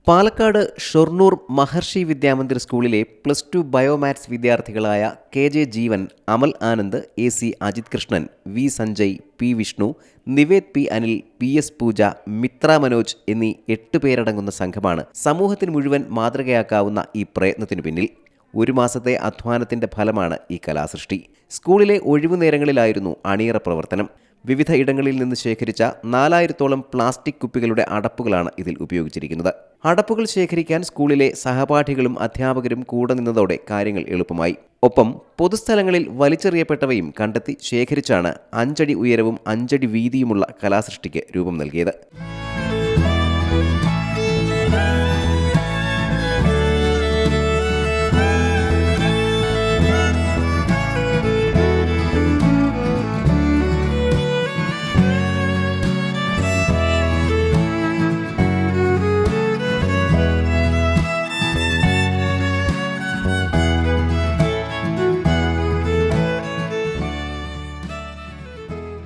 പാലക്കാട് ഷൊർണൂർ മഹർഷി വിദ്യാമന്ദിർ സ്കൂളിലെ +2 ബയോമാത്സ് വിദ്യാർത്ഥികളായ KJ Jeevan, Amal Anand, AC Ajith Krishnan, V Sanjay, P Vishnu, Nived P Anil, PS Pooja, Mithra Manoj എന്നീ 8 പേരടങ്ങുന്ന സംഘമാണ് സമൂഹത്തിന് മുഴുവൻ മാതൃകയാക്കാവുന്ന ഈ പ്രയത്നത്തിനു പിന്നിൽ. ഒരു മാസത്തെ അധ്വാനത്തിന്റെ ഫലമാണ് ഈ കലാസൃഷ്ടി. സ്കൂളിലെ ഒഴിവുനേരങ്ങളിലായിരുന്നു അണിയറ പ്രവർത്തനം. വിവിധ ഇടങ്ങളിൽ നിന്ന് ശേഖരിച്ച 4000-ഓളം പ്ലാസ്റ്റിക് കുപ്പികളുടെ അടപ്പുകളാണ് ഇതിൽ ഉപയോഗിച്ചിരിക്കുന്നത്. അടപ്പുകൾ ശേഖരിക്കാൻ സ്കൂളിലെ സഹപാഠികളും അധ്യാപകരും കൂടെ നിന്നതോടെ കാര്യങ്ങൾ എളുപ്പമായി. ഒപ്പം പൊതുസ്ഥലങ്ങളിൽ വലിച്ചെറിയപ്പെട്ടവയും കണ്ടെത്തി ശേഖരിച്ചാണ് 5 അടി ഉയരവും 5 അടി വീതിയുമുള്ള കലാസൃഷ്ടിക്ക് രൂപം നൽകിയത്.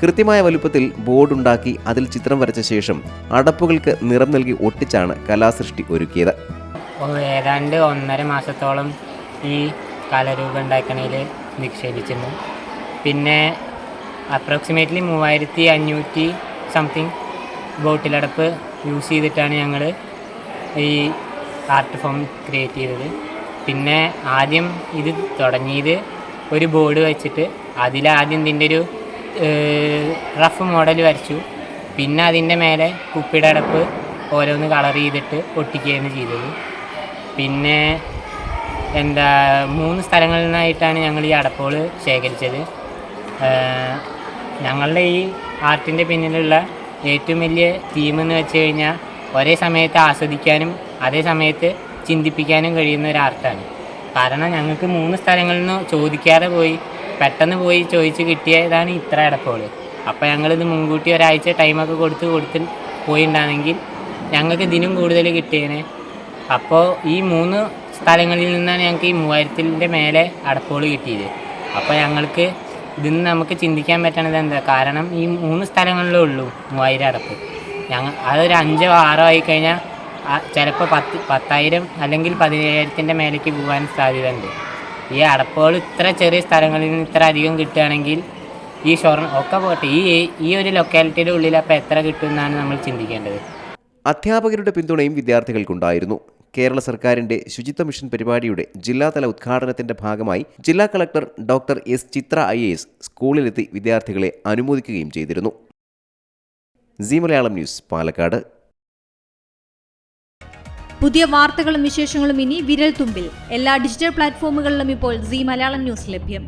കൃത്യമായ വലുപ്പത്തിൽ ബോർഡുണ്ടാക്കി അതിൽ ചിത്രം വരച്ച ശേഷം അടപ്പുകൾക്ക് നിറം നൽകി ഒട്ടിച്ചാണ് കലാസൃഷ്ടി ഒരുക്കിയത്. ഏതാണ്ട് 1.5 മാസത്തോളം ഈ കലാരൂപം ഉണ്ടാക്കണതിൽ നിക്ഷേപിച്ചിരുന്നു. പിന്നെ അപ്രോക്സിമേറ്റ്ലി 3500 സംതിങ് ബോട്ടിലടപ്പ് യൂസ് ചെയ്തിട്ടാണ് ഞങ്ങൾ ഈ ആർട്ട് ഫോം ക്രിയേറ്റ് ചെയ്തത്. പിന്നെ ആദ്യം ഇത് തുടങ്ങിയത് ഒരു ബോർഡ് വെച്ചിട്ട് അതിലാദ്യം ഇതിൻ്റെ ഒരു റഫ് മോഡൽ വരച്ചു. പിന്നെ അതിൻ്റെ മേലെ കുപ്പിയുടെ അടപ്പ് ഓരോന്ന് കളർ ചെയ്തിട്ട് ഒട്ടിക്കുകയാണ് ചെയ്തത്. പിന്നെ 3 സ്ഥലങ്ങളിൽ നിന്നായിട്ടാണ് ഞങ്ങൾ ഈ അടപ്പുകൾ ശേഖരിച്ചത്. ഞങ്ങളുടെ ഈ ആർട്ടിൻ്റെ പിന്നിലുള്ള ഏറ്റവും വലിയ തീമെന്ന് വെച്ച് കഴിഞ്ഞാൽ ഒരേ സമയത്ത് ആസ്വദിക്കാനും അതേ സമയത്ത് ചിന്തിപ്പിക്കാനും കഴിയുന്ന ഒരു ആർട്ടാണ്. കാരണം ഞങ്ങൾക്ക് 3 സ്ഥലങ്ങളിൽ നിന്ന് ചോദിക്കാതെ പെട്ടെന്ന് പോയി ചോദിച്ച് കിട്ടിയതാണ് ഇത്ര അടപ്പുകൾ. അപ്പോൾ ഞങ്ങളിത് മുൻകൂട്ടി ഒരാഴ്ച ടൈമൊക്കെ കൊടുത്ത് പോയിട്ടുണ്ടാണെങ്കിൽ ഞങ്ങൾക്ക് ഇതിനും കൂടുതൽ കിട്ടിയേനെ. അപ്പോൾ ഈ 3 സ്ഥലങ്ങളിൽ നിന്നാണ് ഞങ്ങൾക്ക് ഈ 3000-ൻ്റെ മേലെ അടപ്പുകൾ കിട്ടിയത്. അപ്പോൾ ഞങ്ങൾക്ക് ഇതിന്ന് നമുക്ക് ചിന്തിക്കാൻ പറ്റണത് എന്താ, കാരണം ഈ 3 സ്ഥലങ്ങളിലേ ഉള്ളൂ 3000 അടപ്പ്. അതൊരു 5-6 ആയിക്കഴിഞ്ഞാൽ ചിലപ്പോൾ 10,000 അല്ലെങ്കിൽ 17,000-ൻ്റെ മേലേക്ക് പോകാൻ സാധ്യതയുണ്ട്. ഈ അടപ്പുകൾ ഇത്ര ചെറിയ സ്ഥലങ്ങളിൽ നിന്ന് ഇത്ര അധികം കിട്ടുകയാണെങ്കിൽ ഈ ഒക്കെ പോട്ടെ, ഈ ഒരു ലൊക്കാലിറ്റിയുടെ ഉള്ളിൽ അപ്പോൾ എത്ര കിട്ടുമെന്നാണ് നമ്മൾ ചിന്തിക്കേണ്ടത്. അധ്യാപകരുടെ പിന്തുണയും വിദ്യാർത്ഥികൾക്കുണ്ടായിരുന്നു. കേരള സർക്കാരിന്റെ ശുചിത്വ മിഷൻ പരിപാടിയുടെ ജില്ലാതല ഉദ്ഘാടനത്തിന്റെ ഭാഗമായി ജില്ലാ collector doctor S Chitra IAS സ്കൂളിലെത്തി വിദ്യാർത്ഥികളെ അനുമോദിക്കുകയും ചെയ്തിരുന്നു. Zee Malayalam news, Palakkad. പുതിയ വാർത്തകളും വിശേഷങ്ങളും ഇനി വിരൽ തുമ്പിൽ. എല്ലാ ഡിജിറ്റൽ പ്ലാറ്റ്ഫോമുകളിലും ഇപ്പോൾ സീ മലയാളം ന്യൂസ് ലഭ്യം.